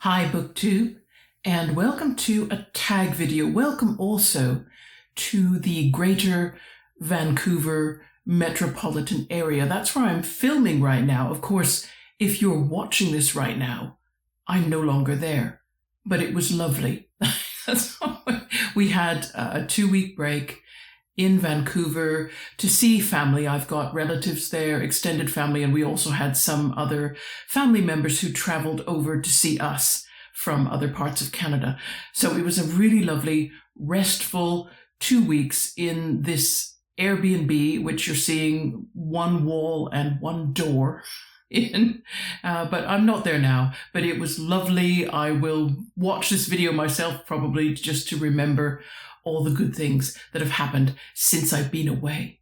Hi BookTube, and welcome to a tag video. Welcome also to the Greater Vancouver metropolitan area. That's where I'm filming right now. Of course, if you're watching this right now, I'm no longer there, but it was lovely. We had a 2-week break in Vancouver to see family. I've got relatives there, extended family, and we also had some other family members who traveled over to see us from other parts of Canada. So it was a really lovely, restful 2 weeks in this Airbnb, which you're seeing one wall and one door in, but I'm not there now. But it was lovely. I will watch this video myself probably just to remember all the good things that have happened since I've been away.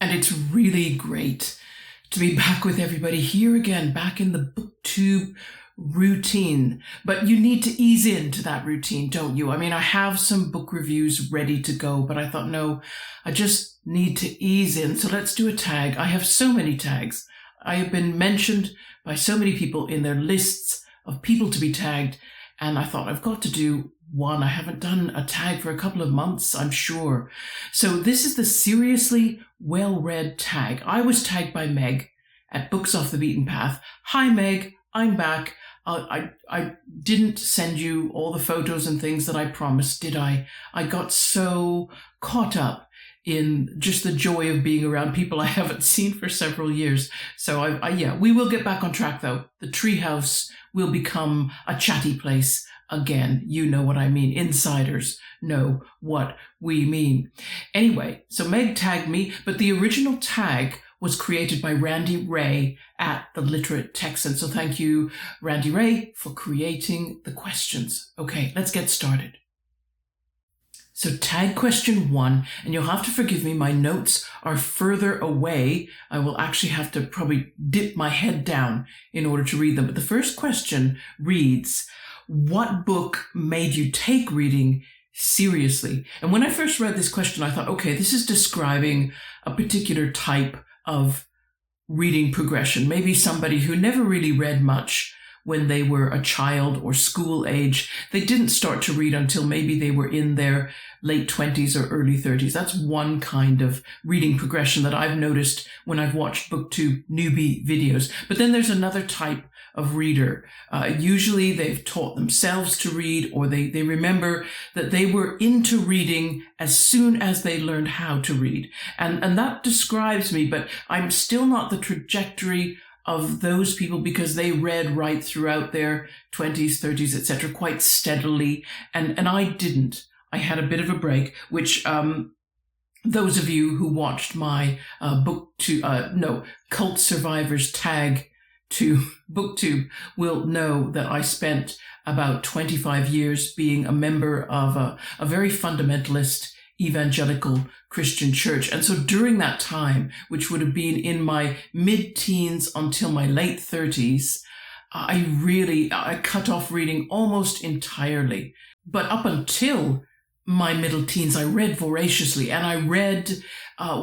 And it's really great to be back with everybody here again, back in the BookTube routine. But you need to ease into that routine, don't you? I mean, I have some book reviews ready to go, but I thought, no, I just need to ease in. So let's do a tag. I have so many tags. I have been mentioned by so many people in their lists of people to be tagged, and I thought I've got to do one. I haven't done a tag for a couple of months, I'm sure. So this is the seriously well-read tag. I was tagged by Meg at Books Off the Beaten Path. Hi Meg, I'm back. I didn't send you all the photos and things that I promised, did I? I got so caught up in just the joy of being around people I haven't seen for several years. So yeah, we will get back on track though. The treehouse will become a chatty place again. You know what I mean. Insiders know what we mean. Anyway, so Meg tagged me, but the original tag was created by Randy Ray at The Literate Texan. So thank you, Randy Ray, for creating the questions. Okay, let's get started. So tag question 1, and you'll have to forgive me, my notes are further away. I will actually have to probably dip my head down in order to read them. But the first question reads, what book made you take reading seriously? And when I first read this question, I thought, okay, this is describing a particular type of reading progression. Maybe somebody who never really read much when they were a child or school age. They didn't start to read until maybe they were in their late 20s or early 30s. That's one kind of reading progression that I've noticed when I've watched BookTube newbie videos. But then there's another type of reader. Usually they've taught themselves to read, or they remember that they were into reading as soon as they learned how to read. And that describes me, but I'm still not the trajectory of those people because they read right throughout their 20s, 30s, etc. quite steadily. And I didn't. I had a bit of a break, which those of you who watched my Cult Survivors tag to BookTube will know that I spent about 25 years being a member of a very fundamentalist evangelical Christian church. And so during that time, which would have been in my mid-teens until my late 30s, I cut off reading almost entirely. But up until my middle teens, I read voraciously, and I read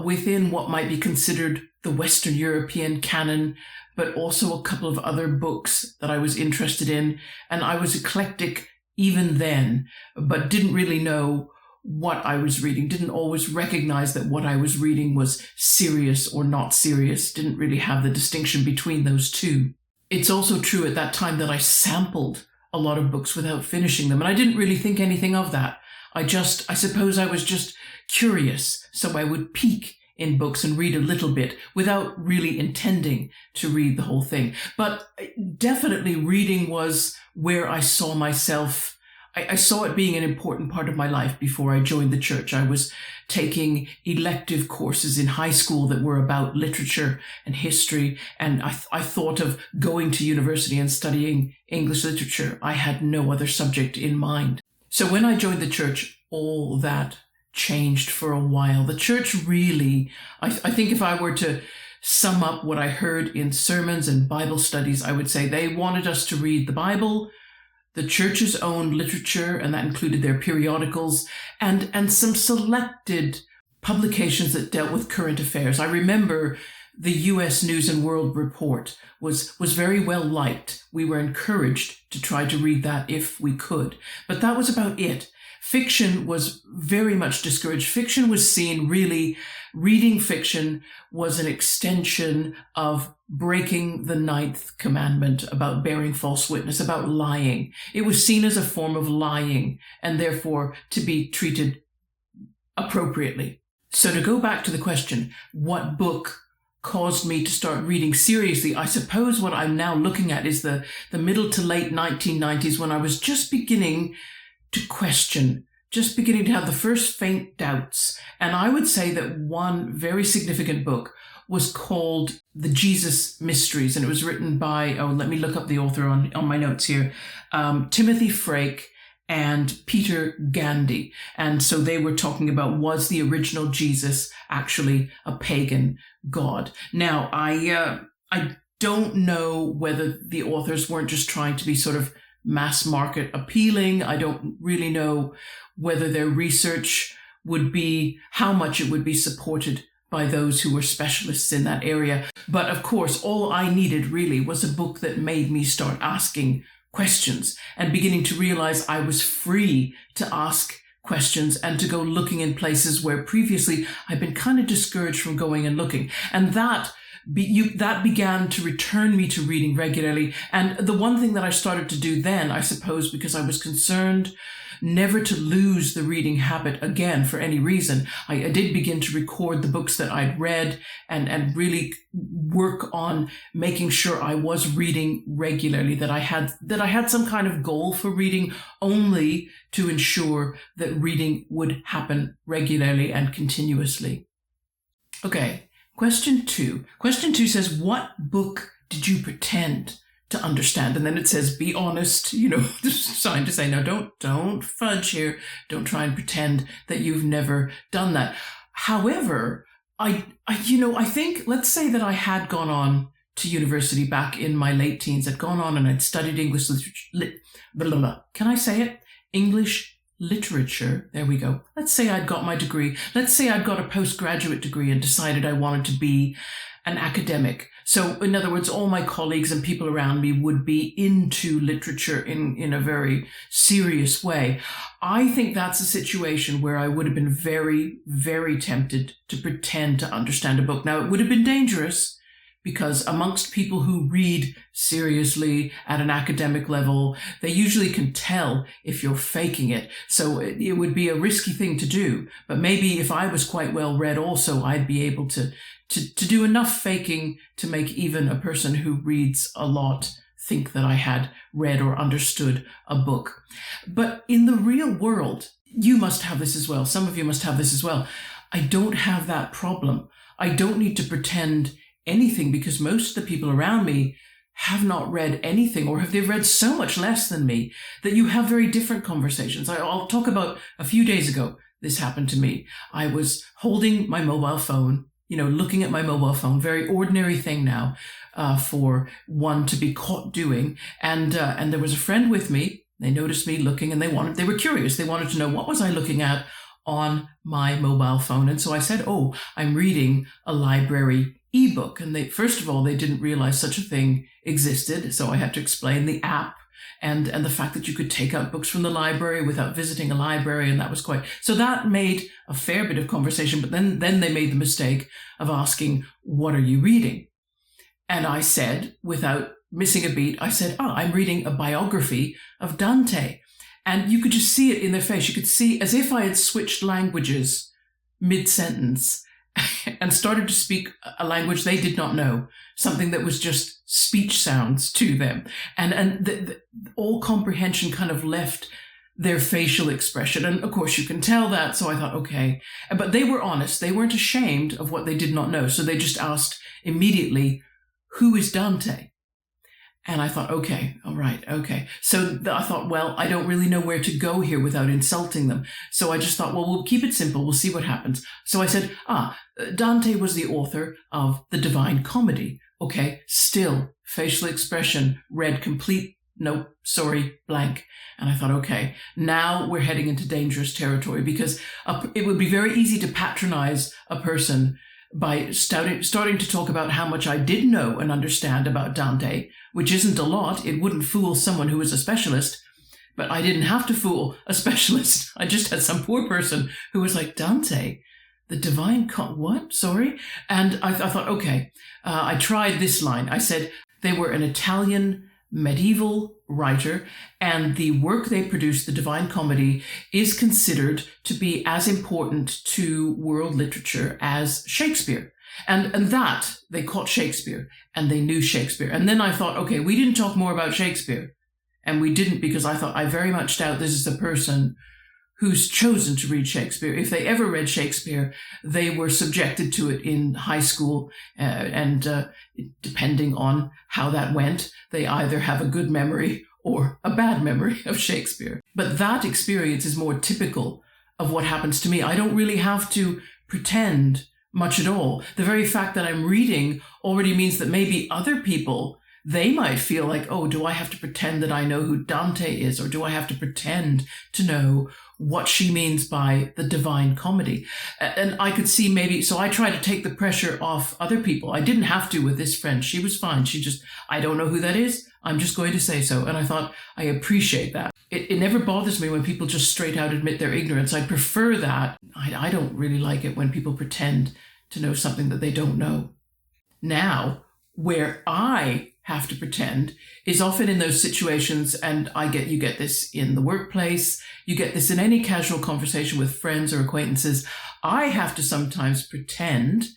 within what might be considered the Western European canon, but also a couple of other books that I was interested in. And I was eclectic even then, but didn't really know what I was reading, didn't always recognize that what I was reading was serious or not serious, didn't really have the distinction between those two. It's also true at that time that I sampled a lot of books without finishing them, and I didn't really think anything of that. I suppose I was just curious, so I would peek in books and read a little bit without really intending to read the whole thing. But definitely reading was where I saw myself. I saw it being an important part of my life before I joined the church. I was taking elective courses in high school that were about literature and history, and I thought of going to university and studying English literature. I had no other subject in mind. So when I joined the church, all that changed for a while. The church really, I think if I were to sum up what I heard in sermons and Bible studies, I would say they wanted us to read the Bible, the church's own literature, and that included their periodicals, and some selected publications that dealt with current affairs. I remember the US News and World Report was very well liked. We were encouraged to try to read that if we could. But that was about it. Fiction was very much discouraged. Fiction was seen really, reading fiction was an extension of breaking the ninth commandment about bearing false witness, about lying. It was seen as a form of lying and therefore to be treated appropriately. So to go back to the question, what book caused me to start reading seriously? I suppose what I'm now looking at is the middle to late 1990s, when I was just beginning to question, just beginning to have the first faint doubts. And I would say that one very significant book was called The Jesus Mysteries, and it was written by, let me look up the author on my notes here, Timothy Frake and Peter Gandy. And so they were talking about, was the original Jesus actually a pagan god? Now, I don't know whether the authors weren't just trying to be sort of mass market appealing. I don't really know whether their research would be, how much it would be supported by those who were specialists in that area. But of course, all I needed really was a book that made me start asking questions and beginning to realize I was free to ask questions and to go looking in places where previously I'd been kind of discouraged from going and looking. And that began to return me to reading regularly. And the one thing that I started to do then, I suppose, because I was concerned never to lose the reading habit again for any reason, I did begin to record the books that I'd read and really work on making sure I was reading regularly, that I had some kind of goal for reading, only to ensure that reading would happen regularly and continuously. Okay. Question 2. Question 2 says, what book did you pretend to understand? And then it says, be honest, sign to say, no, don't fudge here. Don't try and pretend that you've never done that. However, I think, let's say that I had gone on to university back in my late teens, I'd gone on and I'd studied English literature. Can I say it? English literature. There we go. Let's say I'd got my degree. Let's say I'd got a postgraduate degree and decided I wanted to be an academic. So in other words, all my colleagues and people around me would be into literature in a very serious way. I think that's a situation where I would have been very, very tempted to pretend to understand a book. Now, it would have been dangerous, because amongst people who read seriously at an academic level, they usually can tell if you're faking it. So it would be a risky thing to do. But maybe if I was quite well read also, I'd be able to do enough faking to make even a person who reads a lot think that I had read or understood a book. But in the real world, you must have this as well. Some of you must have this as well. I don't have that problem. I don't need to pretend anything, because most of the people around me have not read anything, or they've read so much less than me that you have very different conversations. I'll talk about a few days ago. This happened to me. I was holding my mobile phone, looking at my mobile phone, very ordinary thing now for one to be caught doing. And there was a friend with me. They noticed me looking and they were curious. They wanted to know, what was I looking at on my mobile phone? And so I said, I'm reading a library ebook. And first of all, they didn't realize such a thing existed. So I had to explain the app and the fact that you could take out books from the library without visiting a library. And that was so that made a fair bit of conversation. But then they made the mistake of asking, what are you reading? And I said, without missing a beat, I said, I'm reading a biography of Dante. And you could just see it in their face. You could see as if I had switched languages mid-sentence and started to speak a language they did not know, something that was just speech sounds to them. And all comprehension kind of left their facial expression. And of course you can tell that. So I thought, okay. But they were honest. They weren't ashamed of what they did not know. So they just asked immediately, who is Dante? And I thought, okay, all right, okay. So I thought, well, I don't really know where to go here without insulting them. So I just thought, well, we'll keep it simple. We'll see what happens. So I said, Dante was the author of the Divine Comedy. Okay, still, facial expression read complete nope, sorry, blank. And I thought, okay, now we're heading into dangerous territory, because it would be very easy to patronize a person by starting to talk about how much I did know and understand about Dante, which isn't a lot. It wouldn't fool someone who is a specialist, but I didn't have to fool a specialist. I just had some poor person who was like, Dante, the divine, what? Sorry? And I thought, okay, I tried this line. I said, they were an Italian medieval writer, and the work they produced, the Divine Comedy, is considered to be as important to world literature as Shakespeare. And that, they caught Shakespeare, and they knew Shakespeare. And then I thought, okay, we didn't talk more about Shakespeare. And we didn't, because I thought, I very much doubt this is a person who's chosen to read Shakespeare. If they ever read Shakespeare, they were subjected to it in high school, and depending on how that went, they either have a good memory or a bad memory of Shakespeare. But that experience is more typical of what happens to me. I don't really have to pretend much at all. The very fact that I'm reading already means that maybe other people, they might feel like, oh, do I have to pretend that I know who Dante is? Or do I have to pretend to know what she means by the Divine Comedy? And I could see maybe, so I try to take the pressure off other people. I didn't have to with this friend. She was fine. She just, I don't know who that is. I'm just going to say so. And I thought, I appreciate that. It never bothers me when people just straight out admit their ignorance. I prefer that. I don't really like it when people pretend to know something that they don't know. Now, where I have to pretend is often in those situations, and you get this in the workplace, you get this in any casual conversation with friends or acquaintances. I have to sometimes pretend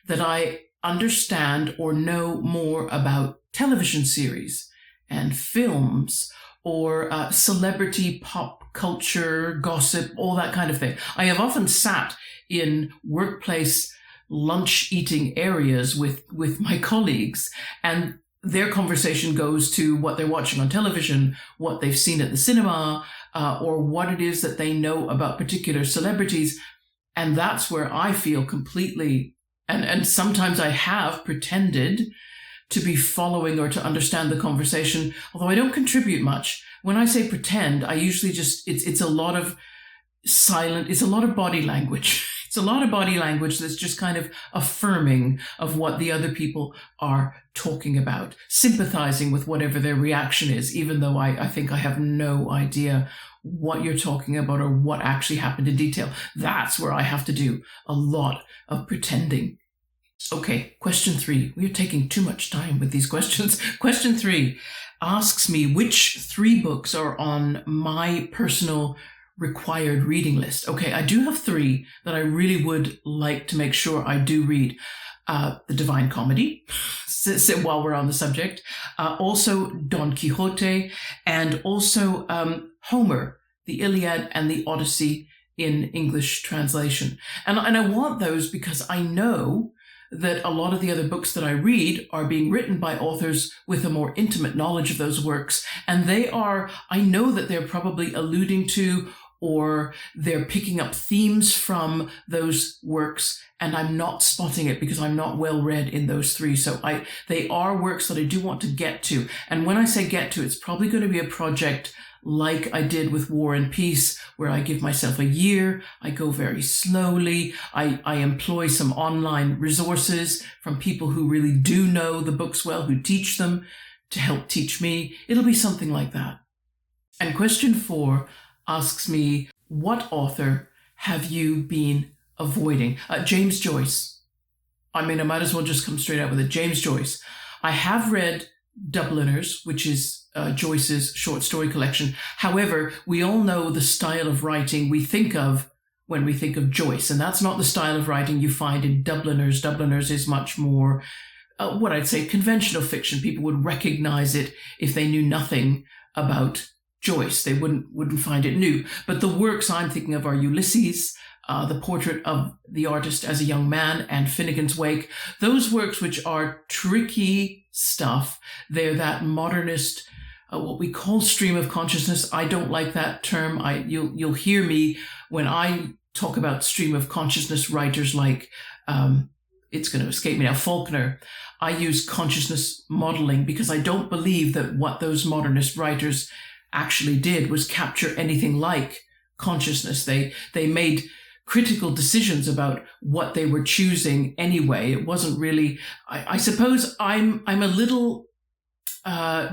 that I understand or know more about television series and films, or celebrity pop culture, gossip, all that kind of thing. I have often sat in workplace lunch eating areas with my colleagues, and their conversation goes to what they're watching on television, what they've seen at the cinema, or what it is that they know about particular celebrities. And that's where I feel completely, and sometimes I have pretended to be following or to understand the conversation, although I don't contribute much. When I say pretend, I usually just, it's a lot of it's a lot of body language. It's a lot of body language that's just kind of affirming of what the other people are talking about, sympathizing with whatever their reaction is, even though I think I have no idea what you're talking about or what actually happened in detail. That's where I have to do a lot of pretending. Okay, question 3. We are taking too much time with these questions. Question 3 asks me which 3 books are on my personal required reading list. Okay, I do have 3 that I really would like to make sure I do read. The Divine Comedy, so while we're on the subject, also Don Quixote, and also Homer, the Iliad and the Odyssey in English translation. And I want those because I know that a lot of the other books that I read are being written by authors with a more intimate knowledge of those works. And I know that they're probably alluding to, or they're picking up themes from those works, and I'm not spotting it because I'm not well read in those 3. So they are works that I do want to get to. And when I say get to, it's probably going to be a project like I did with War and Peace, where I give myself a year, I go very slowly, I employ some online resources from people who really do know the books well, who teach them to help teach me. It'll be something like that. And question 4 asks me, what author have you been avoiding? James Joyce. I mean, I might as well just come straight out with it. James Joyce. I have read Dubliners, which is Joyce's short story collection. However, we all know the style of writing we think of when we think of Joyce, and that's not the style of writing you find in Dubliners. Dubliners is much more, what I'd say, conventional fiction. People would recognize it if they knew nothing about Joyce. They wouldn't find it new. But the works I'm thinking of are Ulysses, The Portrait of the Artist as a Young Man, and Finnegan's Wake. Those works which are tricky stuff. They're that modernist, what we call stream of consciousness. I don't like that term. You'll hear me when I talk about stream of consciousness writers like it's going to escape me now, Faulkner, I use consciousness modeling because I don't believe that what those modernist writers actually did was capture anything like consciousness. They made critical decisions about what they were choosing anyway. It wasn't really, I suppose I'm a little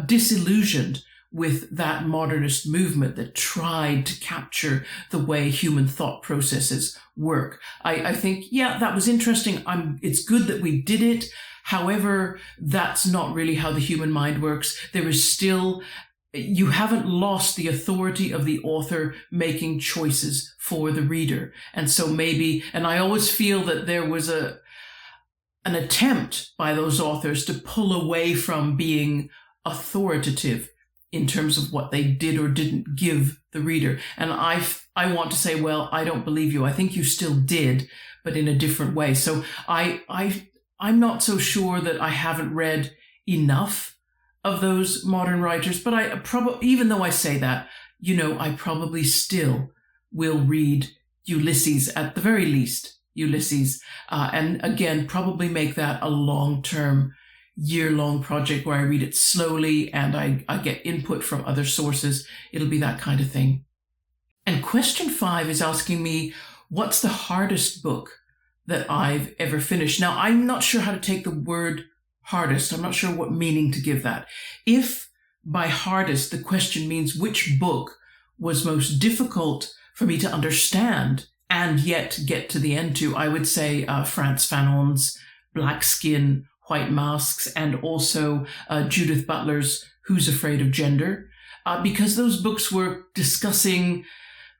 disillusioned with that modernist movement that tried to capture the way human thought processes work. I think, yeah, that was interesting. It's good that we did it. However, that's not really how the human mind works. There is still, you haven't lost the authority of the author making choices for the reader. And so maybe, and I always feel that there was an attempt by those authors to pull away from being authoritative in terms of what they did or didn't give the reader. And I want to say, well, I don't believe you. I think you still did, but in a different way. So I'm not so sure that I haven't read enough of those modern writers, but I probably, even though I say that, I probably still will read Ulysses, at the very least, Ulysses. And again, probably make that a long-term, year-long project where I read it slowly and I get input from other sources. It'll be that kind of thing. And question 5 is asking me, what's the hardest book that I've ever finished? Now, I'm not sure how to take the word hardest. I'm not sure what meaning to give that. If by hardest, the question means which book was most difficult for me to understand and yet get to the end to, I would say Frantz Fanon's Black Skin, White Masks, and also Judith Butler's Who's Afraid of Gender, because those books were discussing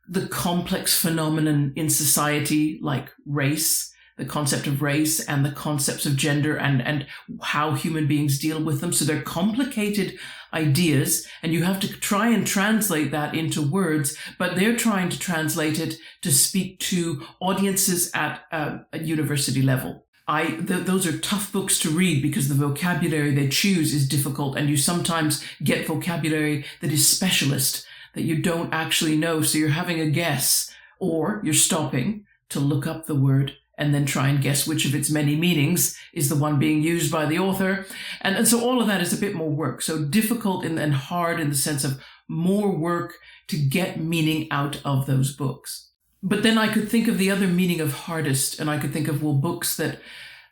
the complex phenomenon in society like race, the concept of race and the concepts of gender and how human beings deal with them. So they're complicated ideas and you have to try and translate that into words, but they're trying to translate it to speak to audiences at a university level. Those are tough books to read because the vocabulary they choose is difficult and you sometimes get vocabulary that is specialist that you don't actually know. So you're having a guess or you're stopping to look up the word and then try and guess which of its many meanings is the one being used by the author. And so all of that is a bit more work. So difficult and hard in the sense of more work to get meaning out of those books. But then I could think of the other meaning of hardest, and I could think of, books that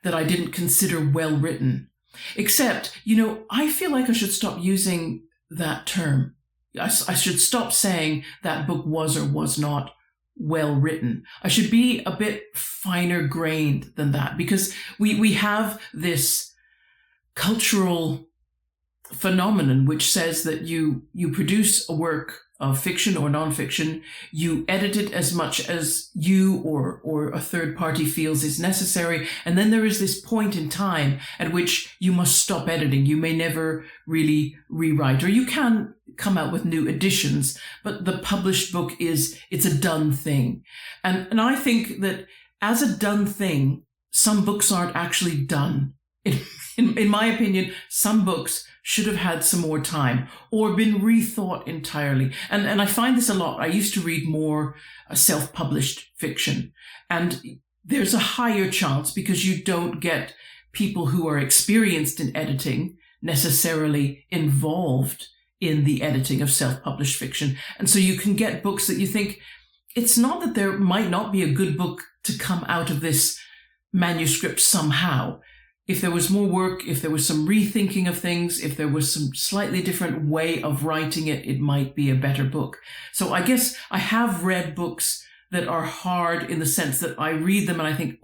I didn't consider well written. Except, I feel like I should stop using that term. I should stop saying that book was or was not well written. I should be a bit finer grained than that, because we have this cultural phenomenon which says that you produce a work of fiction or nonfiction, you edit it as much as you or a third party feels is necessary, and then there is this point in time at which you must stop editing. You may never really rewrite, or you can come out with new editions, but the published book it's a done thing. And I think that as a done thing, some books aren't actually done. In my opinion, some books should have had some more time or been rethought entirely. And I find this a lot. I used to read more self-published fiction. And there's a higher chance, because you don't get people who are experienced in editing necessarily involved in the editing of self-published fiction. And so you can get books that you think, it's not that there might not be a good book to come out of this manuscript somehow. If there was more work, if there was some rethinking of things, if there was some slightly different way of writing it, it might be a better book. So I guess I have read books that are hard in the sense that I read them and I think,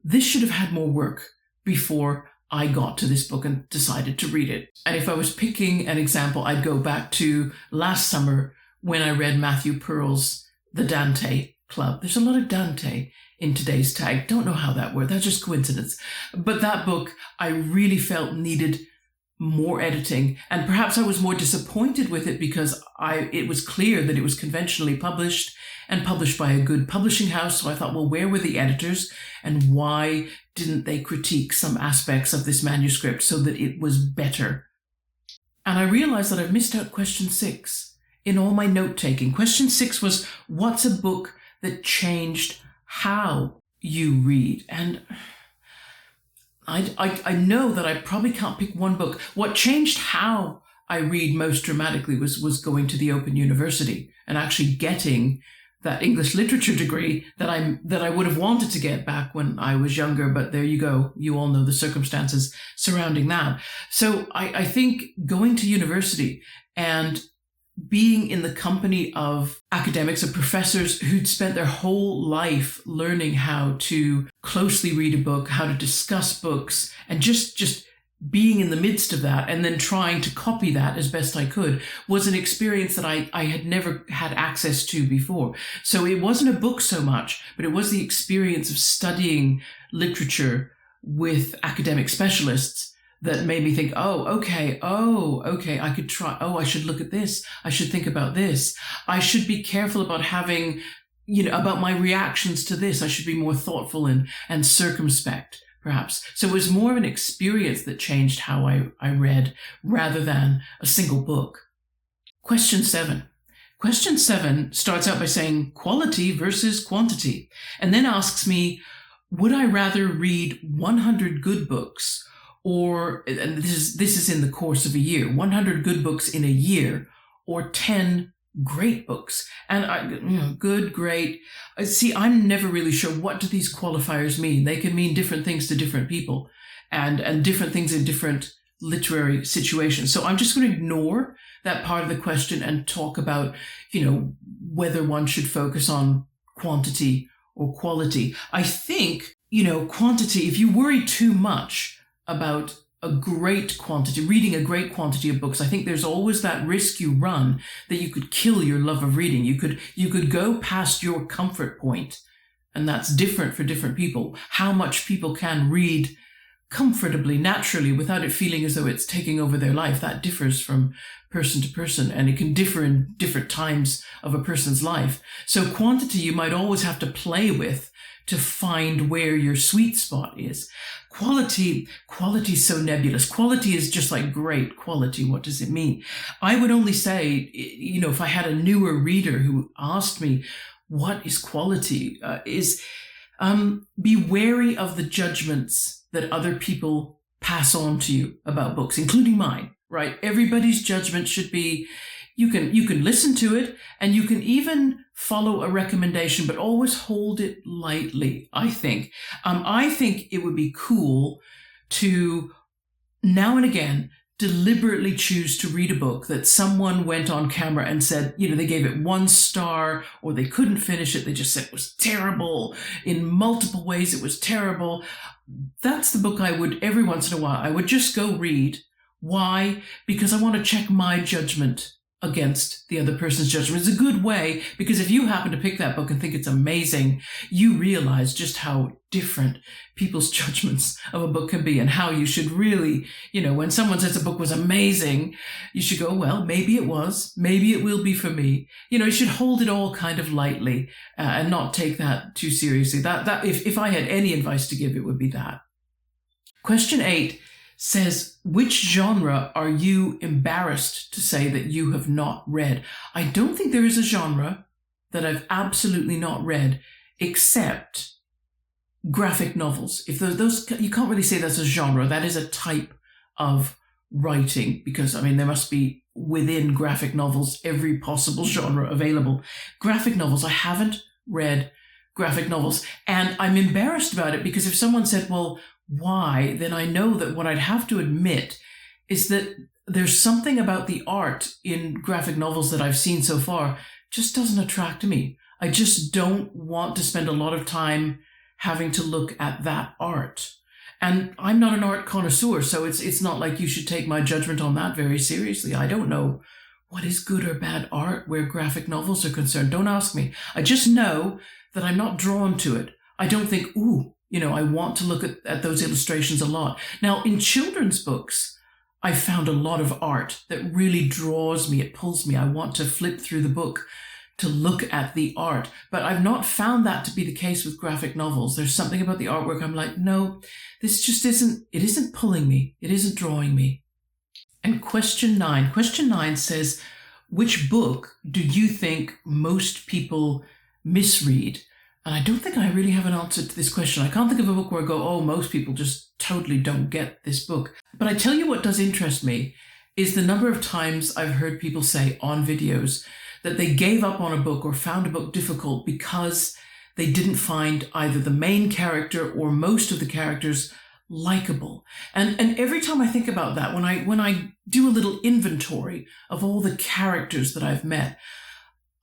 this should have had more work before I got to this book and decided to read it. And if I was picking an example, I'd go back to last summer when I read Matthew Pearl's The Dante Club. There's a lot of Dante in today's tag. Don't know how that worked. That's just coincidence. But that book I really felt needed more editing. And perhaps I was more disappointed with it because it was clear that it was conventionally published and published by a good publishing house. So I thought, where were the editors and why didn't they critique some aspects of this manuscript so that it was better? And I realized that I've missed out question 6 in all my note-taking. Question 6 was, what's a book that changed how you read? And I know that I probably can't pick one book. What changed how I read most dramatically was going to the Open University and actually getting that English literature degree that I would have wanted to get back when I was younger. But there you go. You all know the circumstances surrounding that. So I think going to university and being in the company of academics and professors who'd spent their whole life learning how to closely read a book, how to discuss books, and just being in the midst of that and then trying to copy that as best I could was an experience that I had never had access to before. So it wasn't a book so much, but it was the experience of studying literature with academic specialists that made me think, oh, okay, I could try, I should look at this. I should think about this. I should be careful about having, about my reactions to this. I should be more thoughtful and circumspect, perhaps. So it was more of an experience that changed how I read rather than a single book. Question 7. Question 7 starts out by saying quality versus quantity, and then asks me, would I rather read 100 good books and this is in the course of a year, 100 good books in a year, or 10 great books? And good, great. See, I'm never really sure, what do these qualifiers mean? They can mean different things to different people and different things in different literary situations. So I'm just going to ignore that part of the question and talk about, whether one should focus on quantity or quality. I think, quantity, if you worry too much about reading a great quantity of books, I think there's always that risk you run that you could kill your love of reading. You could go past your comfort point, and that's different for different people. How much people can read comfortably, naturally, without it feeling as though it's taking over their life, that differs from person to person, and it can differ in different times of a person's life. So quantity you might always have to play with to find where your sweet spot is. Quality is so nebulous. Quality is just like great quality. What does it mean? I would only say, if I had a newer reader who asked me, what is quality? Be wary of the judgments that other people pass on to you about books, including mine, right? Everybody's judgment should be, you can listen to it and you can even follow a recommendation, but always hold it lightly, I think. I think it would be cool to now and again deliberately choose to read a book that someone went on camera and said, they gave it 1 star, or they couldn't finish it. They just said it was terrible. In multiple ways, it was terrible. That's the book I would, every once in a while, I would just go read. Why? Because I want to check my judgment against the other person's judgment. It's a good way, because if you happen to pick that book and think it's amazing, you realize just how different people's judgments of a book can be, and how you should really, when someone says a book was amazing, you should go, well, maybe it was, maybe it will be for me. You should hold it all kind of lightly and not take that too seriously. That if I had any advice to give, it would be that. Question 8 says, which genre are you embarrassed to say that you have not read? I don't think there is a genre that I've absolutely not read, except graphic novels. If those, you can't really say that's a genre. That is a type of writing, because there must be within graphic novels every possible genre available. Graphic novels, I haven't read graphic novels, and I'm embarrassed about it, because if someone said, well, why, then I know that what I'd have to admit is that there's something about the art in graphic novels that I've seen so far just doesn't attract me. I just don't want to spend a lot of time having to look at that art. And I'm not an art connoisseur, so it's not like you should take my judgment on that very seriously. I don't know what is good or bad art where graphic novels are concerned. Don't ask me. I just know that I'm not drawn to it. I don't think, I want to look at those illustrations a lot. Now, in children's books, I found a lot of art that really draws me. It pulls me. I want to flip through the book to look at the art. But I've not found that to be the case with graphic novels. There's something about the artwork I'm like, no, this just isn't pulling me. It isn't drawing me. And question 9 says, which book do you think most people misread? And I don't think I really have an answer to this question. I can't think of a book where I go, most people just totally don't get this book. But I tell you what does interest me is the number of times I've heard people say on videos that they gave up on a book or found a book difficult because they didn't find either the main character or most of the characters likable. And every time I think about that, when I do a little inventory of all the characters that I've met,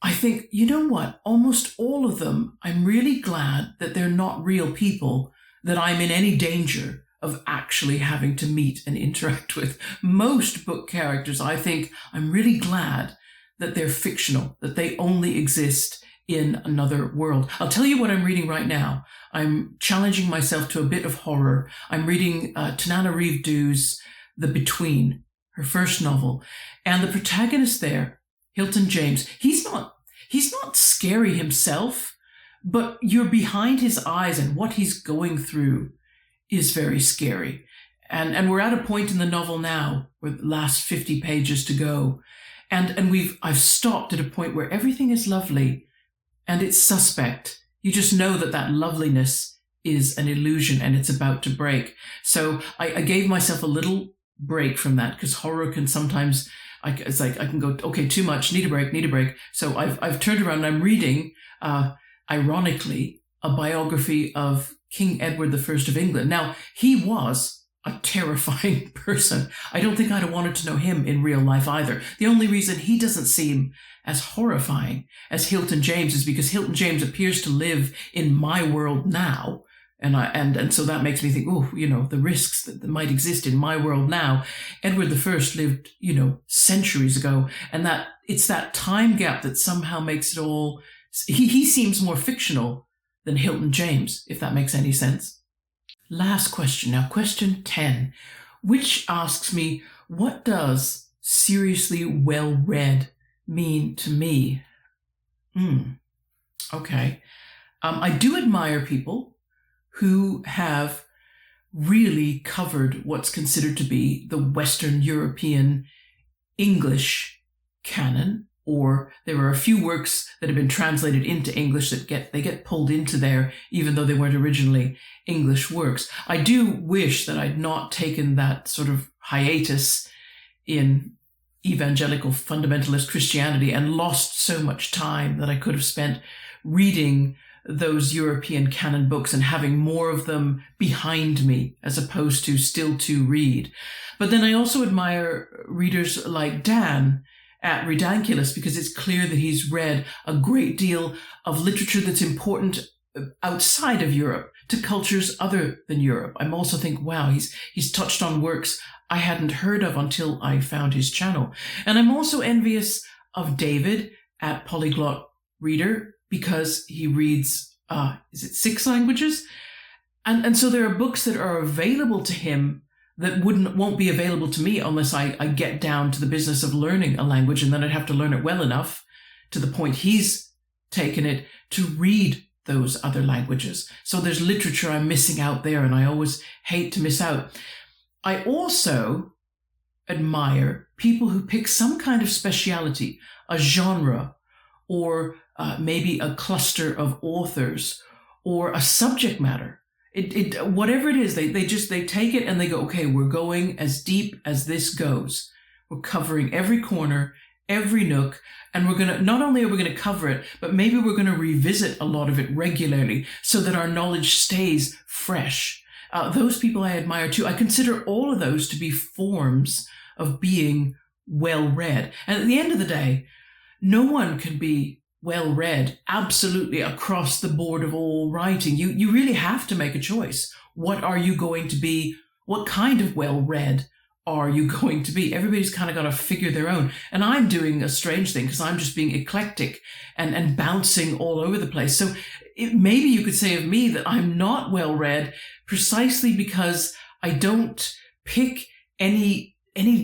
I think, you know what? Almost all of them, I'm really glad that they're not real people that I'm in any danger of actually having to meet and interact with. Most book characters, I think, I'm really glad that they're fictional, that they only exist in another world. I'll tell you what I'm reading right now. I'm challenging myself to a bit of horror. I'm reading Tanana Reeve Dew's The Between, her first novel. And the protagonist there, Hilton James, he's not scary himself, but you're behind his eyes and what he's going through is very scary. And we're at a point in the novel now where the last 50 pages to go. And I've stopped at a point where everything is lovely and it's suspect. You just know that loveliness is an illusion and it's about to break. So I gave myself a little break from that because horror can sometimes, it's like I can go, okay, too much, need a break. So I've turned around and I'm reading, ironically, a biography of King Edward I of England. Now, he was a terrifying person. I don't think I'd have wanted to know him in real life either. The only reason he doesn't seem as horrifying as Hilton James is because Hilton James appears to live in my world now. And so that makes me think, oh, the risks that might exist in my world now. Edward I lived, centuries ago. And that it's that time gap that somehow makes it all, he seems more fictional than Hilton James, if that makes any sense. Last question now, question 10, which asks me, what does seriously well read mean to me? Okay. I do admire people who have really covered what's considered to be the Western European English canon, or there are a few works that have been translated into English that get pulled into there, even though they weren't originally English works. I do wish that I'd not taken that sort of hiatus in evangelical fundamentalist Christianity and lost so much time that I could have spent reading those European canon books and having more of them behind me as opposed to still to read. But then I also admire readers like Dan at Redunculous because it's clear that he's read a great deal of literature that's important outside of Europe to cultures other than Europe. I'm also think, wow, he's touched on works I hadn't heard of until I found his channel. And I'm also envious of David at Polyglot Reader because he reads, is it 6 languages? And so there are books that are available to him that won't be available to me unless I get down to the business of learning a language, and then I'd have to learn it well enough to the point he's taken it to read those other languages. So there's literature I'm missing out there, and I always hate to miss out. I also admire people who pick some kind of speciality, a genre, or maybe a cluster of authors, or a subject matter. Whatever it is, they take it and they go, okay, we're going as deep as this goes. We're covering every corner, every nook, and not only are we going to cover it, but maybe we're going to revisit a lot of it regularly so that our knowledge stays fresh. Those people I admire too. I consider all of those to be forms of being well-read. And at the end of the day, no one can be well-read absolutely across the board of all writing. You really have to make a choice. What are you going to be? What kind of well-read are you going to be? Everybody's kind of got to figure their own. And I'm doing a strange thing because I'm just being eclectic and bouncing all over the place. So maybe you could say of me that I'm not well-read precisely because I don't pick any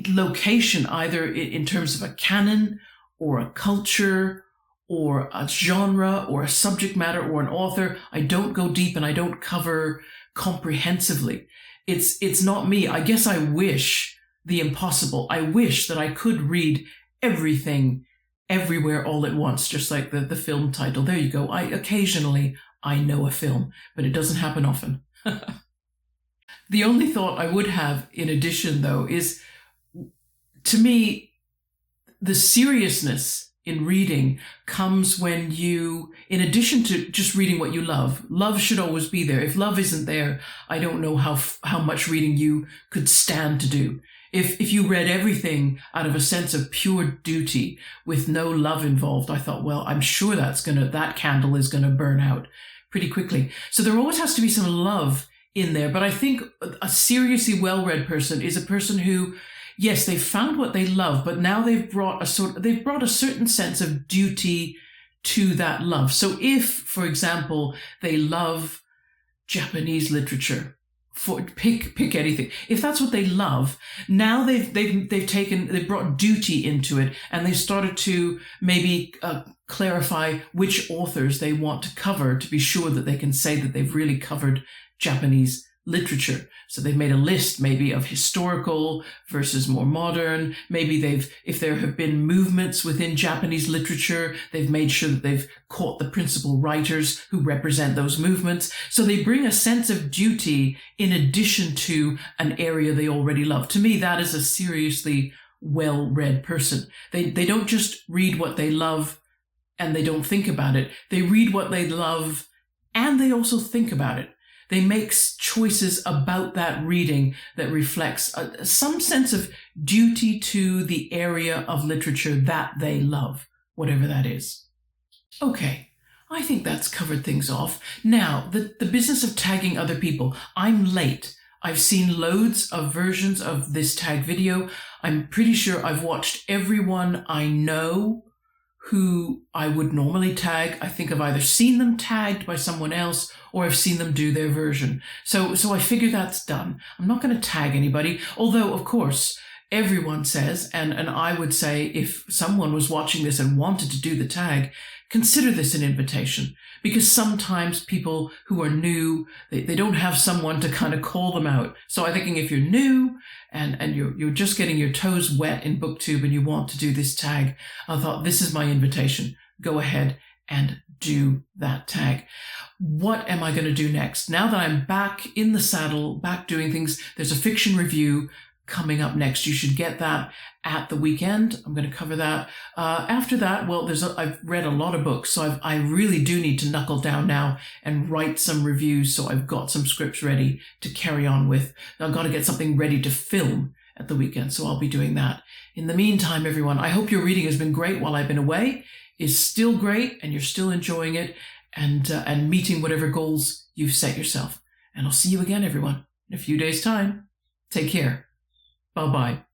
location either in terms of a canon or a culture or a genre or a subject matter or an author. I don't go deep and I don't cover comprehensively. It's not me. I guess I wish the impossible. I wish that I could read everything everywhere all at once, just like the film title. There you go. Occasionally I know a film, but it doesn't happen often. The only thought I would have in addition, though, is, to me, the seriousness in reading comes when you, in addition to just reading what you love should always be there. If love isn't there, I don't know how much reading you could stand to do. If you read everything out of a sense of pure duty with no love involved, I thought, well, I'm sure that candle is gonna burn out pretty quickly. So there always has to be some love in there. But I think a seriously well-read person is a person who, yes, they've found what they love, but now they've brought a certain sense of duty to that love. So if, for example, they love Japanese literature, pick anything. If that's what they love, now they've brought duty into it, and they've started to maybe clarify which authors they want to cover to be sure that they can say that they've really covered Japanese literature. So they've made a list maybe of historical versus more modern. Maybe if there have been movements within Japanese literature, they've made sure that they've caught the principal writers who represent those movements. So they bring a sense of duty in addition to an area they already love. To me, that is a seriously well-read person. They don't just read what they love and they don't think about it. They read what they love and they also think about it. They make choices about that reading that reflects some sense of duty to the area of literature that they love, whatever that is. Okay, I think that's covered things off. Now, the business of tagging other people. I'm late. I've seen loads of versions of this tag video. I'm pretty sure I've watched everyone I know who I would normally tag. I think I've either seen them tagged by someone else or I've seen them do their version. So I figure that's done. I'm not going to tag anybody, although, of course, everyone says, and I would say if someone was watching this and wanted to do the tag, consider this an invitation, because sometimes people who are new, they don't have someone to kind of call them out. So I'm thinking if you're new and you're just getting your toes wet in BookTube and you want to do this tag, I thought this is my invitation. Go ahead and do that tag. What am I going to do next? Now that I'm back in the saddle, back doing things, there's a fiction review coming up next. You should get that at the weekend. I'm going to cover that. After that, well, I've read a lot of books, so I really do need to knuckle down now and write some reviews, so I've got some scripts ready to carry on with. I've got to get something ready to film at the weekend, so I'll be doing that. In the meantime, everyone, I hope your reading has been great while I've been away, is still great, and you're still enjoying it, and meeting whatever goals you've set yourself. And I'll see you again, everyone, in a few days' time. Take care. Bye-bye.